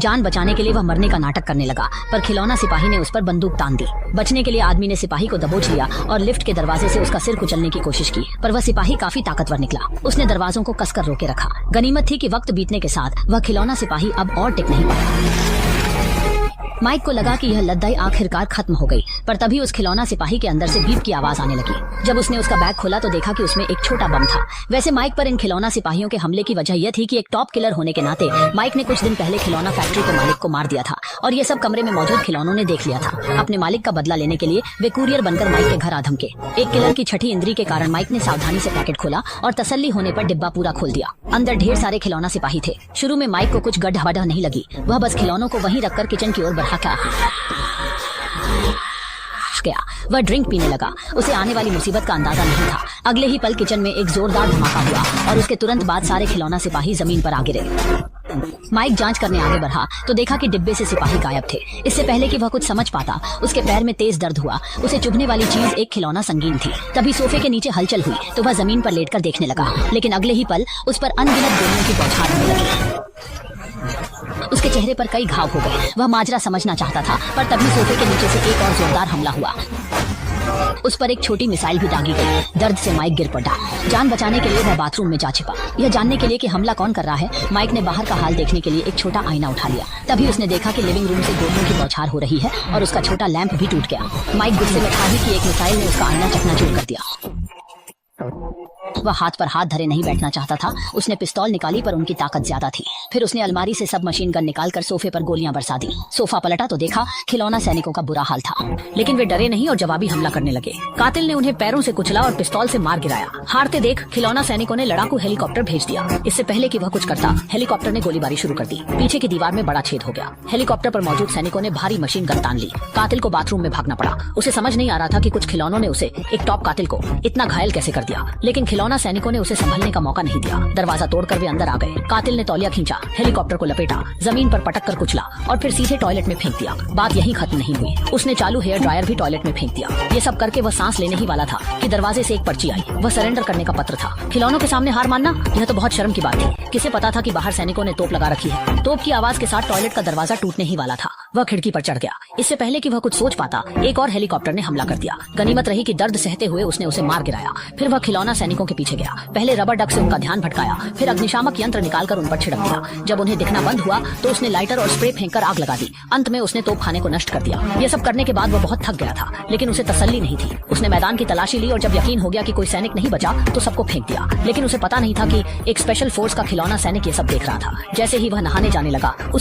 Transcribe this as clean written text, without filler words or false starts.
जान बचाने के लिए वह मरने का नाटक करने लगा, पर खिलौना सिपाही ने उस पर बंदूक तान दी। बचने के लिए आदमी ने सिपाही को दबोच लिया और लिफ्ट के दरवाजे से उसका सिर कुचलने की कोशिश की, पर वह सिपाही काफी ताकतवर निकला। उसने दरवाजों को कसकर रोके रखा। गनीमत थी कि वक्त बीतने के साथ वह खिलौना सिपाही अब और टिक नहीं पाया। माइक को लगा कि यह लद्दाई आखिरकार खत्म हो गई, पर तभी उस खिलौना सिपाही के अंदर से बीप की आवाज आने लगी। जब उसने उसका बैग खोला तो देखा कि उसमें एक छोटा बम था। वैसे माइक पर इन खिलौना सिपाहियों के हमले की वजह यह थी कि एक टॉप किलर होने के नाते माइक ने कुछ दिन पहले खिलौना फैक्ट्री के मालिक को मार दिया था, और ये सब कमरे में मौजूद खिलौनों ने देख लिया था। अपने मालिक का बदला लेने के लिए वे कुरियर बनकर माइक के घर आ धमके। एक किलर की छठी इंद्री के कारण माइक ने सावधानी से पैकेट खोला और तसल्ली होने पर डिब्बा पूरा खोल दिया। अंदर ढेर सारे खिलौना सिपाही थे। शुरू में माइक को कुछ गड्ढा नहीं लगी, वह बस खिलौनों को वहीं रखकर किचन की ओर बढ़ा गया। वह ड्रिंक पीने लगा। उसे आने वाली मुसीबत का अंदाजा नहीं था। अगले ही पल किचन में एक जोरदार धमाका हुआ और उसके तुरंत बाद सारे खिलौना सिपाही जमीन पर आ गिरे। माइक जांच करने आगे बढ़ा तो देखा कि डिब्बे से सिपाही गायब थे। इससे पहले कि वह कुछ समझ पाता, उसके पैर में तेज दर्द हुआ। उसे चुभने वाली चीज एक खिलौना संगीन थी। तभी सोफे के नीचे हलचल हुई तो वह जमीन पर लेटकर देखने लगा, लेकिन अगले ही पल उस पर अनगिनत गोलियों की बौछार होने लगी। उसके चेहरे पर कई घाव हो गए। वह माजरा समझना चाहता था, पर तभी सोफे के नीचे से एक और जोरदार हमला हुआ। उस पर एक छोटी मिसाइल भी दागी गई। दर्द से माइक गिर पड़ा। जान बचाने के लिए वह बाथरूम में जा छिपा। यह जानने के लिए कि हमला कौन कर रहा है, माइक ने बाहर का हाल देखने के लिए एक छोटा आईना उठा लिया। तभी उसने देखा कि लिविंग रूम से गोलियों की बौछार हो रही है और उसका छोटा लैंप भी टूट गया। माइक गुस्से में था कि एक मिसाइल ने उसका आईना चकनाचूर कर दिया। वह हाथ पर हाथ धरे नहीं बैठना चाहता था। उसने पिस्तौल निकाली, पर उनकी ताकत ज्यादा थी। फिर उसने अलमारी से सब मशीन गन निकालकर सोफे पर गोलियां बरसा दी। सोफा पलटा तो देखा खिलौना सैनिकों का बुरा हाल था, लेकिन वे डरे नहीं और जवाबी हमला करने लगे। कातिल ने उन्हें पैरों से कुचला और पिस्तौल से मार गिराया। हारते देख खिलौना सैनिकों ने लड़ाकू हेलीकॉप्टर भेज दिया। इससे पहले कि वह कुछ करता, हेलीकॉप्टर ने गोलीबारी शुरू कर दी। पीछे की दीवार में बड़ा छेद हो गया। हेलीकॉप्टर पर मौजूद सैनिकों ने भारी मशीन गन तान ली। कातिल को बाथरूम में भागना पड़ा। उसे समझ नहीं आ रहा था कि कुछ खिलौनों ने उसे, एक टॉप कातिल को, इतना घायल कैसे कर दिया, लेकिन खिलौना सैनिकों ने उसे संभलने का मौका नहीं दिया। दरवाजा तोड़कर वे अंदर आ गए। कातिल ने तौलिया खींचा, हेलीकॉप्टर को लपेटा, जमीन पर पटक कर कुचला और फिर सीधे टॉयलेट में फेंक दिया। बात यहीं खत्म नहीं हुई। उसने चालू हेयर ड्रायर भी टॉयलेट में फेंक दिया। ये सब करके वह सांस लेने ही वाला था कि दरवाजे से एक पर्ची आई। वह सरेंडर करने का पत्र था। खिलौनों के सामने हार मानना, यह तो बहुत शर्म की बात थी। किसे पता था कि बाहर सैनिकों ने तोप लगा रखी है। तोप की आवाज के साथ टॉयलेट का दरवाजा टूटने ही वाला था। वह खिड़की पर चढ़ गया। इससे पहले कि वह कुछ सोच पाता, एक और हेलीकॉप्टर ने हमला कर दिया। गनीमत रही कि दर्द सहते हुए उसने उसे मार गिराया। फिर वह खिलौना सैनिकों के पीछे गया। पहले रबर डक से उनका ध्यान भटकाया, फिर अग्निशामक यंत्र निकालकर उन पर छिड़क दिया। जब उन्हें दिखना बंद हुआ तो उसने लाइटर और स्प्रे फेंककर आग लगा दी। अंत में उसने तोपखाने को नष्ट कर दिया। ये सब करने के बाद वह बहुत थक गया था, लेकिन उसे तसल्ली नहीं थी। उसने मैदान की तलाशी ली और जब यकीन हो गया कि कोई सैनिक नहीं बचा तो सबको फेंक दिया। लेकिन उसे पता नहीं था कि एक स्पेशल फोर्स का खिलौना सैनिक ये सब देख रहा था। जैसे ही वह नहाने जाने लगा, उसकी